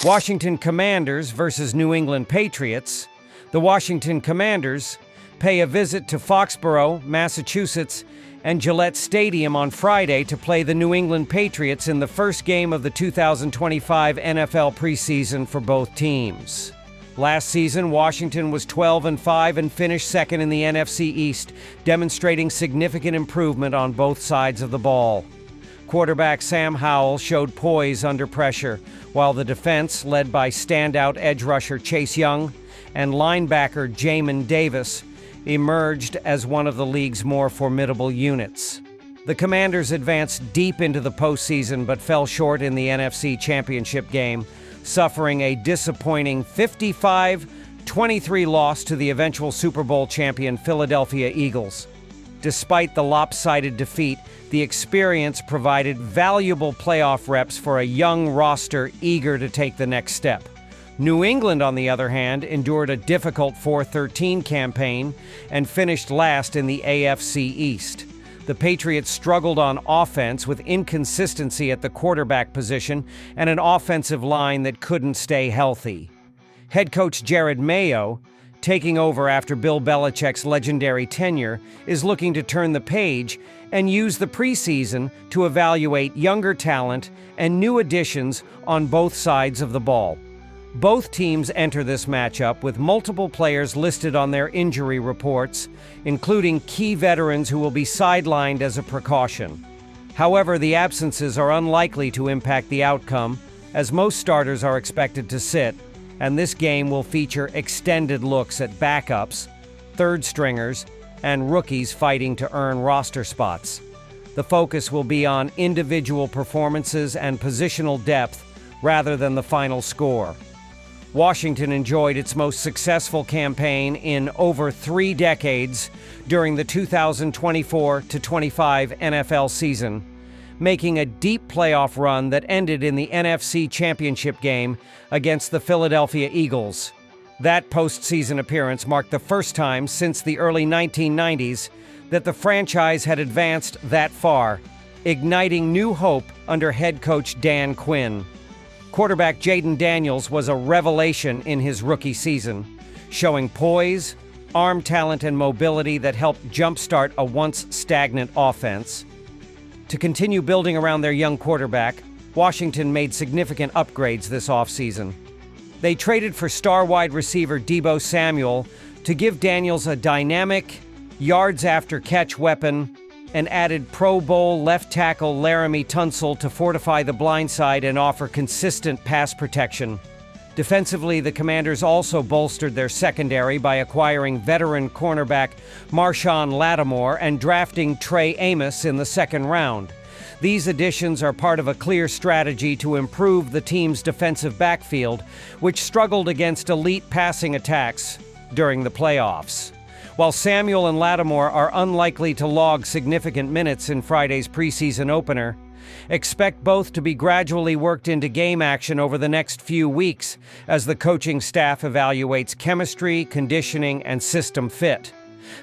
Washington Commanders versus New England Patriots. The Washington Commanders pay a visit to Foxborough, Massachusetts, and Gillette Stadium on Friday to play the New England Patriots in the first game of the 2025 NFL preseason for both teams. Last season, Washington was 12-5 and finished second in the NFC East, demonstrating significant improvement on both sides of the ball. Quarterback Sam Howell showed poise under pressure, while the defense, led by standout edge rusher Chase Young and linebacker Jamin Davis, emerged as one of the league's more formidable units. The Commanders advanced deep into the postseason but fell short in the NFC Championship game, suffering a disappointing 55-23 loss to the eventual Super Bowl champion Philadelphia Eagles. Despite the lopsided defeat, the experience provided valuable playoff reps for a young roster eager to take the next step. New England, on the other hand, endured a difficult 4-13 campaign and finished last in the AFC East. The Patriots struggled on offense with inconsistency at the quarterback position and an offensive line that couldn't stay healthy. Head coach Jared Mayo, taking over after Bill Belichick's legendary tenure, is looking to turn the page and use the preseason to evaluate younger talent and new additions on both sides of the ball. Both teams enter this matchup with multiple players listed on their injury reports, including key veterans who will be sidelined as a precaution. However, the absences are unlikely to impact the outcome, as most starters are expected to sit, and this game will feature extended looks at backups, third stringers, and rookies fighting to earn roster spots. The focus will be on individual performances and positional depth rather than the final score. Washington enjoyed its most successful campaign in over 3 decades during the 2024-25 NFL season, making a deep playoff run that ended in the NFC Championship game against the Philadelphia Eagles. That postseason appearance marked the first time since the early 1990s that the franchise had advanced that far, igniting new hope under head coach Dan Quinn. Quarterback Jayden Daniels was a revelation in his rookie season, showing poise, arm talent, and mobility that helped jumpstart a once stagnant offense. To continue building around their young quarterback, Washington made significant upgrades this offseason. They traded for star wide receiver Deebo Samuel to give Daniels a dynamic, yards-after-catch weapon, and added Pro Bowl left tackle Laramie Tunsil to fortify the blind side and offer consistent pass protection. Defensively, the Commanders also bolstered their secondary by acquiring veteran cornerback Marshawn Lattimore and drafting Trey Amos in the second round. These additions are part of a clear strategy to improve the team's defensive backfield, which struggled against elite passing attacks during the playoffs. While Samuel and Lattimore are unlikely to log significant minutes in Friday's preseason opener, expect both to be gradually worked into game action over the next few weeks as the coaching staff evaluates chemistry, conditioning, and system fit.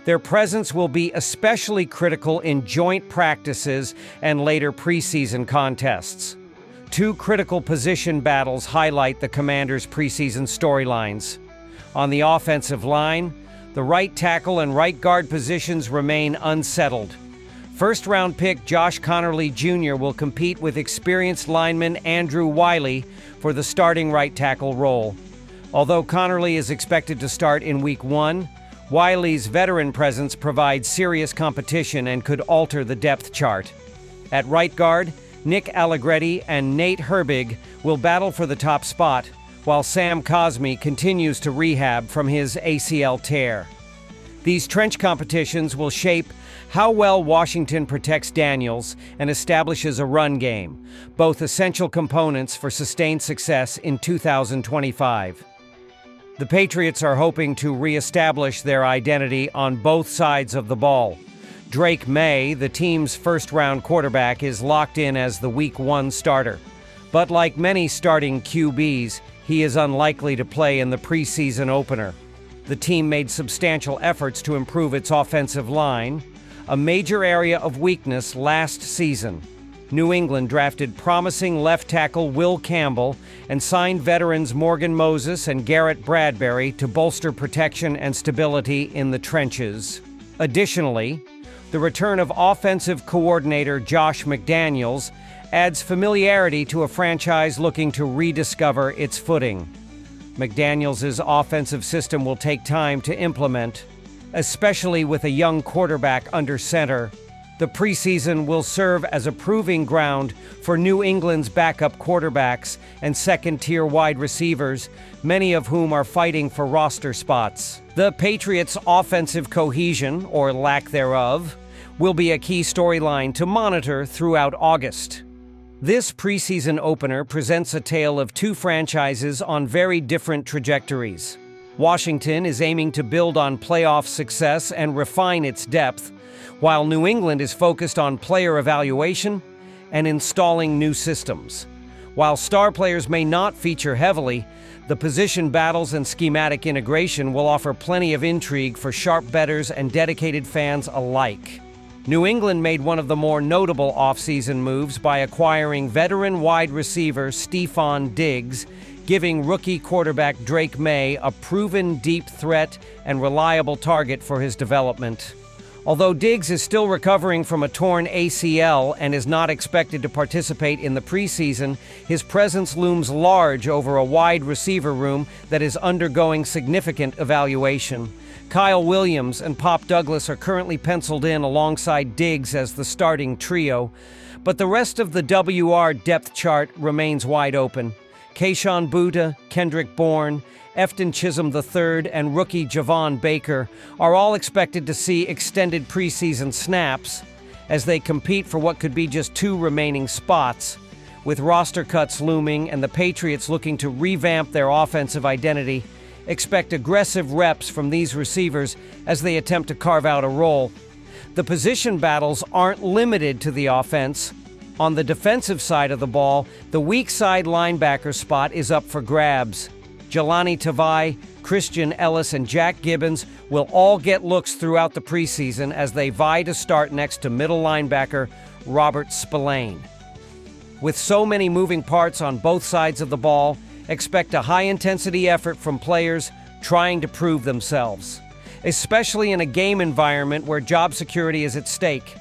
Their presence will be especially critical in joint practices and later preseason contests. 2 critical position battles highlight the Commanders' preseason storylines. On the offensive line, the right tackle and right guard positions remain unsettled. First-round pick Josh Conerly Jr. will compete with experienced lineman Andrew Wiley for the starting right tackle role. Although Conerly is expected to start in Week 1, Wiley's veteran presence provides serious competition and could alter the depth chart. At right guard, Nick Allegretti and Nate Herbig will battle for the top spot, while Sam Cosmi continues to rehab from his ACL tear. These trench competitions will shape how well Washington protects Daniels and establishes a run game, both essential components for sustained success in 2025. The Patriots are hoping to reestablish their identity on both sides of the ball. Drake May, the team's first-round quarterback, is locked in as the Week 1 starter. But like many starting QBs, he is unlikely to play in the preseason opener. The team made substantial efforts to improve its offensive line, a major area of weakness last season. New England drafted promising left tackle Will Campbell and signed veterans Morgan Moses and Garrett Bradbury to bolster protection and stability in the trenches. Additionally, the return of offensive coordinator Josh McDaniels adds familiarity to a franchise looking to rediscover its footing. McDaniels' offensive system will take time to implement, especially with a young quarterback under center. The preseason will serve as a proving ground for New England's backup quarterbacks and second-tier wide receivers, many of whom are fighting for roster spots. The Patriots' offensive cohesion, or lack thereof, will be a key storyline to monitor throughout August. This preseason opener presents a tale of two franchises on very different trajectories. Washington is aiming to build on playoff success and refine its depth, while New England is focused on player evaluation and installing new systems. While star players may not feature heavily, the position battles and schematic integration will offer plenty of intrigue for sharp bettors and dedicated fans alike. New England made one of the more notable offseason moves by acquiring veteran wide receiver Stephon Diggs, giving rookie quarterback Drake May a proven deep threat and reliable target for his development. Although Diggs is still recovering from a torn ACL and is not expected to participate in the preseason, his presence looms large over a wide receiver room that is undergoing significant evaluation. Kyle Williams and Pop Douglas are currently penciled in alongside Diggs as the starting trio, but the rest of the WR depth chart remains wide open. Kayshon Boutte, Kendrick Bourne, Efton Chisholm III, and rookie Javon Baker are all expected to see extended preseason snaps as they compete for what could be just two remaining spots. With roster cuts looming and the Patriots looking to revamp their offensive identity, expect aggressive reps from these receivers as they attempt to carve out a role. The position battles aren't limited to the offense. On the defensive side of the ball, the weak side linebacker spot is up for grabs. Jelani Tavai, Christian Ellis, and Jack Gibbons will all get looks throughout the preseason as they vie to start next to middle linebacker Robert Spillane. With so many moving parts on both sides of the ball, expect a high-intensity effort from players trying to prove themselves, especially in a game environment where job security is at stake.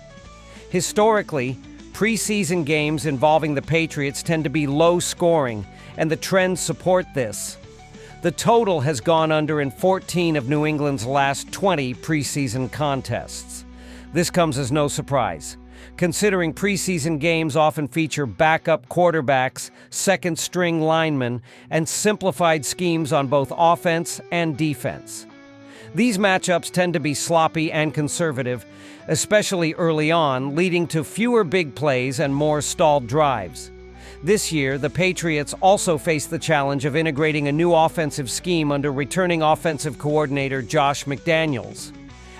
Historically, preseason games involving the Patriots tend to be low-scoring, and the trends support this. The total has gone under in 14 of New England's last 20 preseason contests. This comes as no surprise, considering preseason games often feature backup quarterbacks, second-string linemen, and simplified schemes on both offense and defense. These matchups tend to be sloppy and conservative, especially early on, leading to fewer big plays and more stalled drives. This year, the Patriots also face the challenge of integrating a new offensive scheme under returning offensive coordinator Josh McDaniels.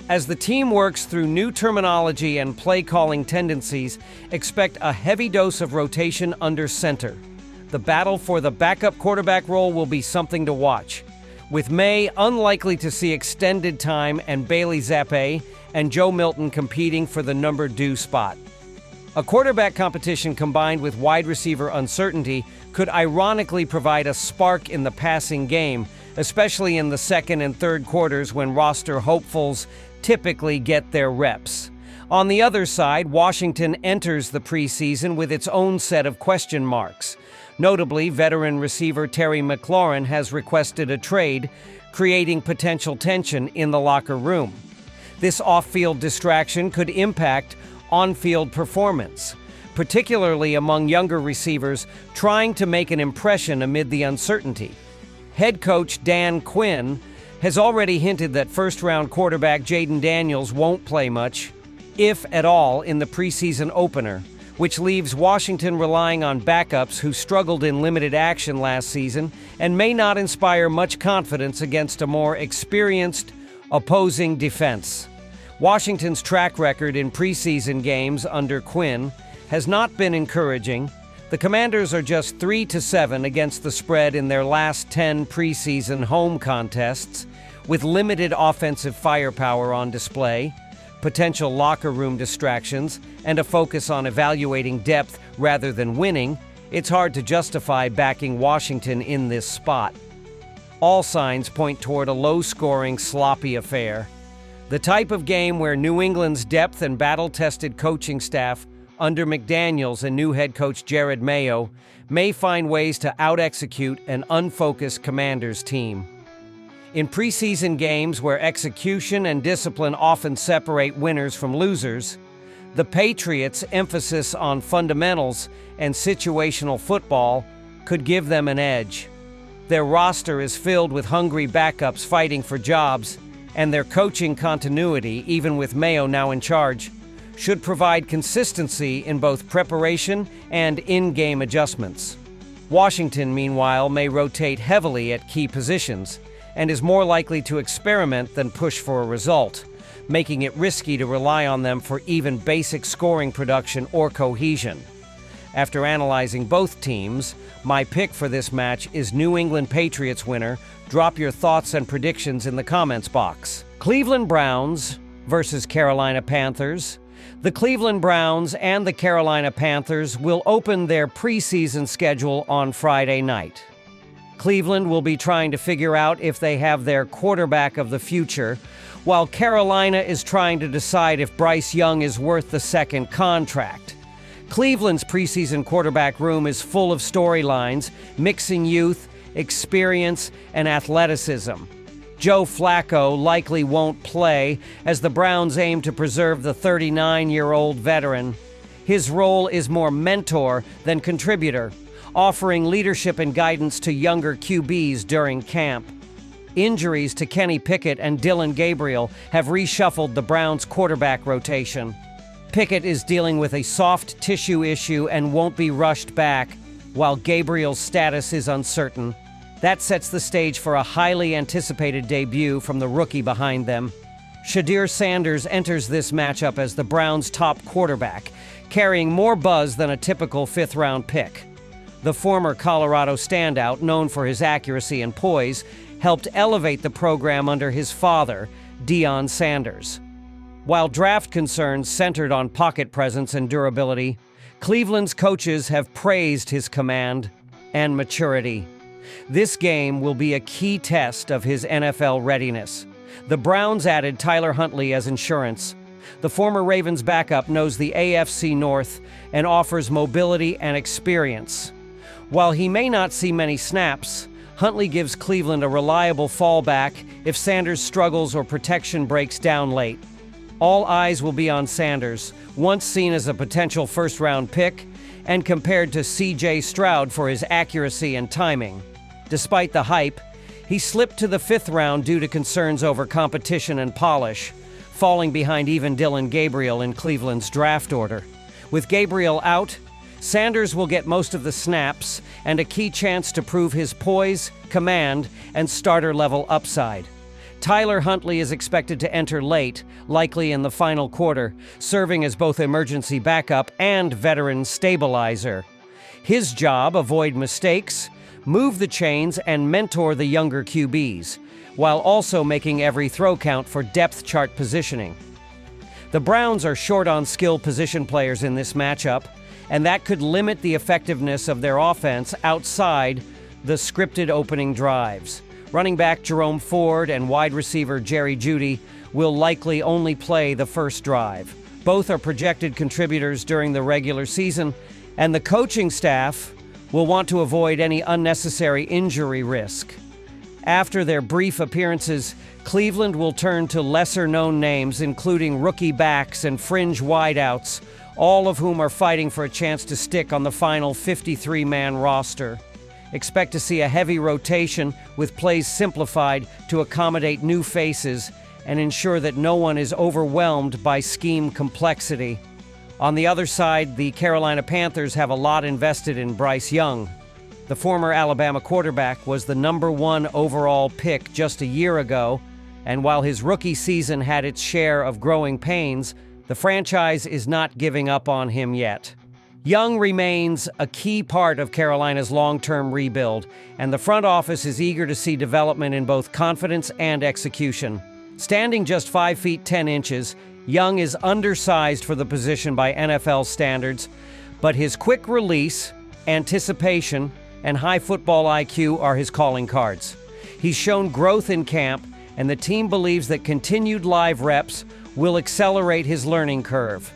As the team works through new terminology and play-calling tendencies, expect a heavy dose of rotation under center. The battle for the backup quarterback role will be something to watch, with May unlikely to see extended time and Bailey Zappe and Joe Milton competing for the number 2 spot. A quarterback competition combined with wide receiver uncertainty could ironically provide a spark in the passing game, especially in the second and third quarters when roster hopefuls typically get their reps. On the other side, Washington enters the preseason with its own set of question marks. Notably, veteran receiver Terry McLaurin has requested a trade, creating potential tension in the locker room. This off-field distraction could impact on-field performance, particularly among younger receivers trying to make an impression amid the uncertainty. Head coach Dan Quinn has already hinted that first-round quarterback Jaden Daniels won't play much, if at all, in the preseason opener, which leaves Washington relying on backups who struggled in limited action last season and may not inspire much confidence against a more experienced opposing defense. Washington's track record in preseason games under Quinn has not been encouraging. The Commanders are just 3-7 against the spread in their last 10 preseason home contests, with limited offensive firepower on display. potential locker room distractions, and a focus on evaluating depth rather than winning, it's hard to justify backing Washington in this spot. All signs point toward a low-scoring, sloppy affair. The type of game where New England's depth and battle-tested coaching staff under McDaniels and new head coach Jared Mayo may find ways to out-execute an unfocused Commanders team. In preseason games where execution and discipline often separate winners from losers, the Patriots' emphasis on fundamentals and situational football could give them an edge. Their roster is filled with hungry backups fighting for jobs, and their coaching continuity, even with Mayo now in charge, should provide consistency in both preparation and in-game adjustments. Washington, meanwhile, may rotate heavily at key positions and is more likely to experiment than push for a result, making it risky to rely on them for even basic scoring production or cohesion. After analyzing both teams, my pick for this match is New England Patriots winner. Drop your thoughts and predictions in the comments box. Cleveland Browns versus Carolina Panthers. The Cleveland Browns and the Carolina Panthers will open their preseason schedule on Friday night. Cleveland will be trying to figure out if they have their quarterback of the future, while Carolina is trying to decide if Bryce Young is worth the second contract. Cleveland's preseason quarterback room is full of storylines, mixing youth, experience, and athleticism. Joe Flacco likely won't play as the Browns aim to preserve the 39-year-old veteran. His role is more mentor than contributor, offering leadership and guidance to younger QBs during camp. Injuries to Kenny Pickett and Dillon Gabriel have reshuffled the Browns' quarterback rotation. Pickett is dealing with a soft tissue issue and won't be rushed back, while Gabriel's status is uncertain. That sets the stage for a highly anticipated debut from the rookie behind them. Shadir Sanders enters this matchup as the Browns' top quarterback, carrying more buzz than a typical fifth-round pick. The former Colorado standout, known for his accuracy and poise, helped elevate the program under his father, Deion Sanders. While draft concerns centered on pocket presence and durability, Cleveland's coaches have praised his command and maturity. This game will be a key test of his NFL readiness. The Browns added Tyler Huntley as insurance. The former Ravens backup knows the AFC North and offers mobility and experience. While he may not see many snaps, Huntley gives Cleveland a reliable fallback if Sanders struggles or protection breaks down late. All eyes will be on Sanders, once seen as a potential first-round pick, and compared to C.J. Stroud for his accuracy and timing. Despite the hype, he slipped to the fifth round due to concerns over competition and polish, falling behind even Dillon Gabriel in Cleveland's draft order. With Gabriel out, Sanders will get most of the snaps and a key chance to prove his poise, command, and starter-level upside. Tyler Huntley is expected to enter late, likely in the final quarter, serving as both emergency backup and veteran stabilizer. His job: avoid mistakes, move the chains, and mentor the younger QBs, while also making every throw count for depth chart positioning. The Browns are short on skilled position players in this matchup, and that could limit the effectiveness of their offense outside the scripted opening drives. Running back Jerome Ford and wide receiver Jerry Jeudy will likely only play the first drive. Both are projected contributors during the regular season, and the coaching staff will want to avoid any unnecessary injury risk. After their brief appearances, Cleveland will turn to lesser-known names, including rookie backs and fringe wideouts, all of whom are fighting for a chance to stick on the final 53-man roster. Expect to see a heavy rotation with plays simplified to accommodate new faces and ensure that no one is overwhelmed by scheme complexity. On the other side, the Carolina Panthers have a lot invested in Bryce Young. The former Alabama quarterback was the #1 overall pick just a year ago, and while his rookie season had its share of growing pains, the franchise is not giving up on him yet. Young remains a key part of Carolina's long-term rebuild, and the front office is eager to see development in both confidence and execution. Standing just 5 feet 10 inches, Young is undersized for the position by NFL standards, but his quick release, anticipation, and high football IQ are his calling cards. He's shown growth in camp, and the team believes that continued live reps will accelerate his learning curve.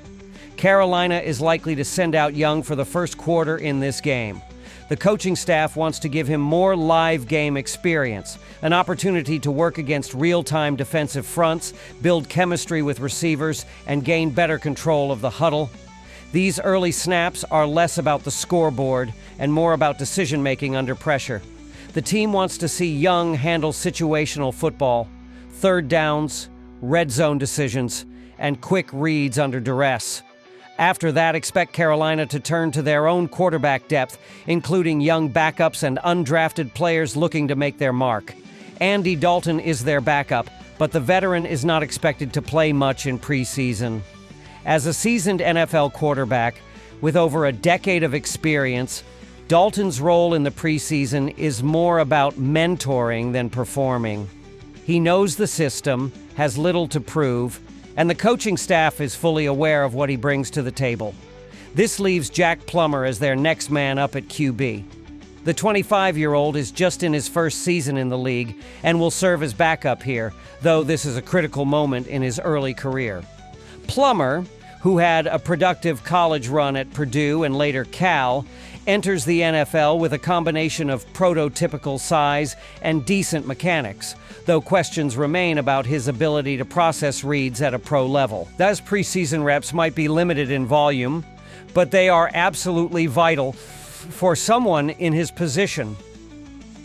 Carolina is likely to send out Young for the first quarter in this game. The coaching staff wants to give him more live game experience, an opportunity to work against real-time defensive fronts, build chemistry with receivers, and gain better control of the huddle. These early snaps are less about the scoreboard and more about decision-making under pressure. The team wants to see Young handle situational football, third downs, red zone decisions, and quick reads under duress. After that, expect Carolina to turn to their own quarterback depth, including young backups and undrafted players looking to make their mark. Andy Dalton is their backup, but the veteran is not expected to play much in preseason. As a seasoned NFL quarterback with over a decade of experience, Dalton's role in the preseason is more about mentoring than performing. He knows the system, has little to prove, and the coaching staff is fully aware of what he brings to the table. This leaves Jack Plummer as their next man up at QB. The 25-year-old is just in his first season in the league and will serve as backup here, though this is a critical moment in his early career. Plummer, who had a productive college run at Purdue and later Cal, enters the NFL with a combination of prototypical size and decent mechanics, though questions remain about his ability to process reads at a pro level. Thus, preseason reps might be limited in volume, but they are absolutely vital for someone in his position.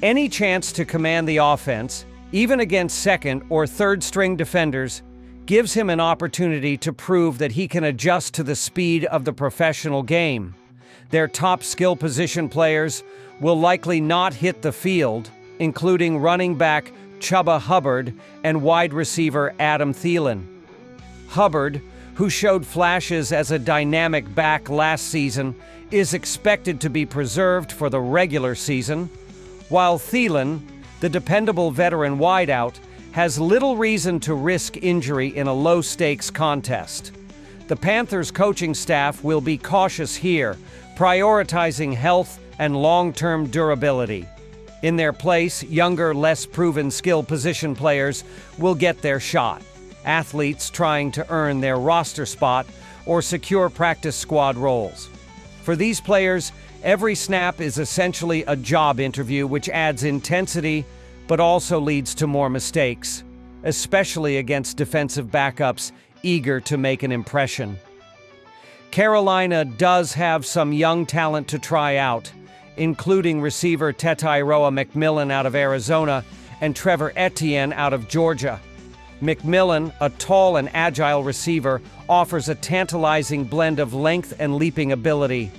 Any chance to command the offense, even against second or third string defenders, gives him an opportunity to prove that he can adjust to the speed of the professional game. Their top skill position players will likely not hit the field, including running back Chuba Hubbard and wide receiver Adam Thielen. Hubbard, who showed flashes as a dynamic back last season, is expected to be preserved for the regular season, while Thielen, the dependable veteran wideout, has little reason to risk injury in a low-stakes contest. The Panthers coaching staff will be cautious here, prioritizing health and long-term durability. In their place, younger, less proven skill position players will get their shot. Athletes trying to earn their roster spot or secure practice squad roles. For these players, every snap is essentially a job interview, which adds intensity but also leads to more mistakes, especially against defensive backups eager to make an impression. Carolina does have some young talent to try out, including receiver Tetairoa McMillan out of Arizona and Trevor Etienne out of Georgia. McMillan, a tall and agile receiver, offers a tantalizing blend of length and leaping ability.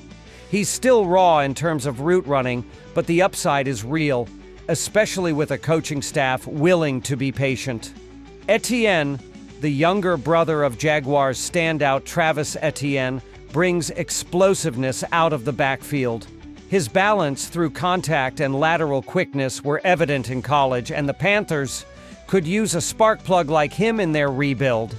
He's still raw in terms of route running, but the upside is real, especially with a coaching staff willing to be patient. Etienne, the younger brother of Jaguars standout Travis Etienne, brings explosiveness out of the backfield. His balance through contact and lateral quickness were evident in college, and the Panthers could use a spark plug like him in their rebuild.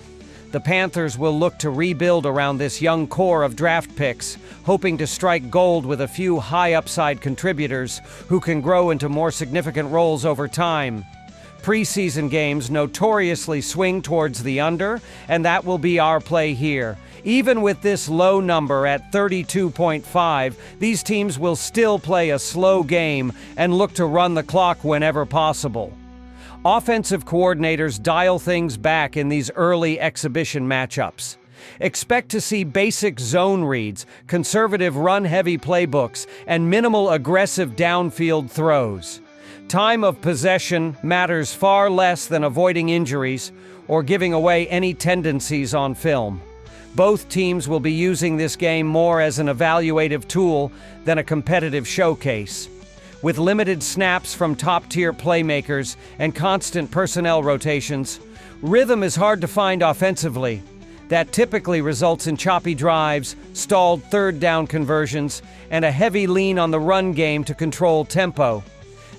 The Panthers will look to rebuild around this young core of draft picks, hoping to strike gold with a few high-upside contributors who can grow into more significant roles over time. Preseason games notoriously swing towards the under, and that will be our play here. Even with this low number at 32.5, these teams will still play a slow game and look to run the clock whenever possible. Offensive coordinators dial things back in these early exhibition matchups. Expect to see basic zone reads, conservative run-heavy playbooks, and minimal aggressive downfield throws. Time of possession matters far less than avoiding injuries or giving away any tendencies on film. Both teams will be using this game more as an evaluative tool than a competitive showcase. With limited snaps from top-tier playmakers and constant personnel rotations, rhythm is hard to find offensively. That typically results in choppy drives, stalled third down conversions, and a heavy lean on the run game to control tempo.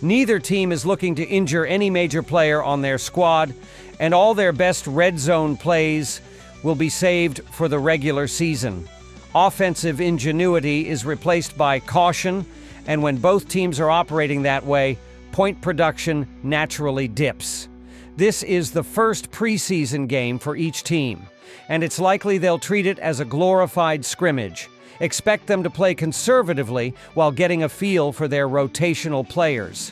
Neither team is looking to injure any major player on their squad, and all their best red zone plays will be saved for the regular season. Offensive ingenuity is replaced by caution, and when both teams are operating that way, point production naturally dips. This is the first preseason game for each team, and it's likely they'll treat it as a glorified scrimmage. Expect them to play conservatively while getting a feel for their rotational players.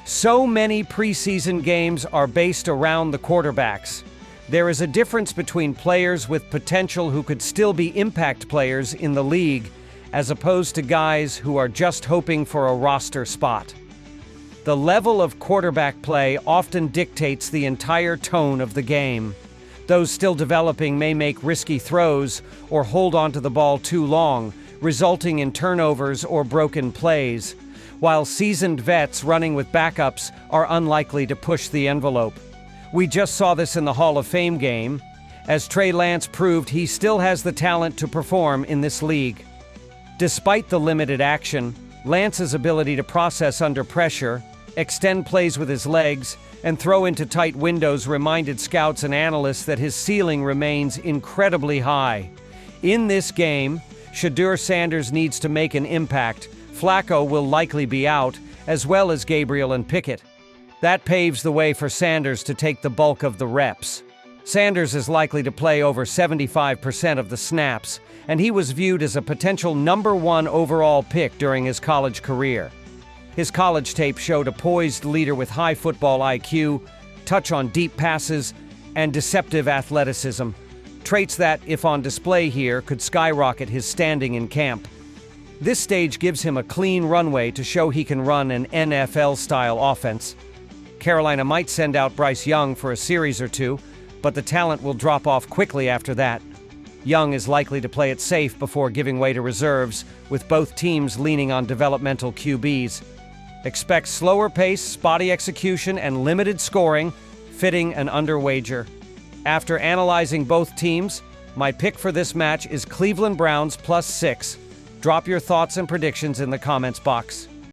So many preseason games are based around the quarterbacks. There is a difference between players with potential who could still be impact players in the league, as opposed to guys who are just hoping for a roster spot. The level of quarterback play often dictates the entire tone of the game. Those still developing may make risky throws or hold onto the ball too long, resulting in turnovers or broken plays, while seasoned vets running with backups are unlikely to push the envelope. We just saw this in the Hall of Fame game, as Trey Lance proved he still has the talent to perform in this league. Despite the limited action, Lance's ability to process under pressure, extend plays with his legs, and throw into tight windows reminded scouts and analysts that his ceiling remains incredibly high. In this game, Shedeur Sanders needs to make an impact. Flacco will likely be out, as well as Gabriel and Pickett. That paves the way for Sanders to take the bulk of the reps. Sanders is likely to play over 75% of the snaps, and he was viewed as a potential #1 overall pick during his college career. His college tape showed a poised leader with high football IQ, touch on deep passes, and deceptive athleticism, traits that, if on display here, could skyrocket his standing in camp. This stage gives him a clean runway to show he can run an NFL-style offense. Carolina might send out Bryce Young for a series or two, but the talent will drop off quickly after that. Young is likely to play it safe before giving way to reserves, with both teams leaning on developmental QBs. Expect slower pace, spotty execution, and limited scoring, fitting an underwager. After analyzing both teams, my pick for this match is Cleveland Browns +6. Drop your thoughts and predictions in the comments box.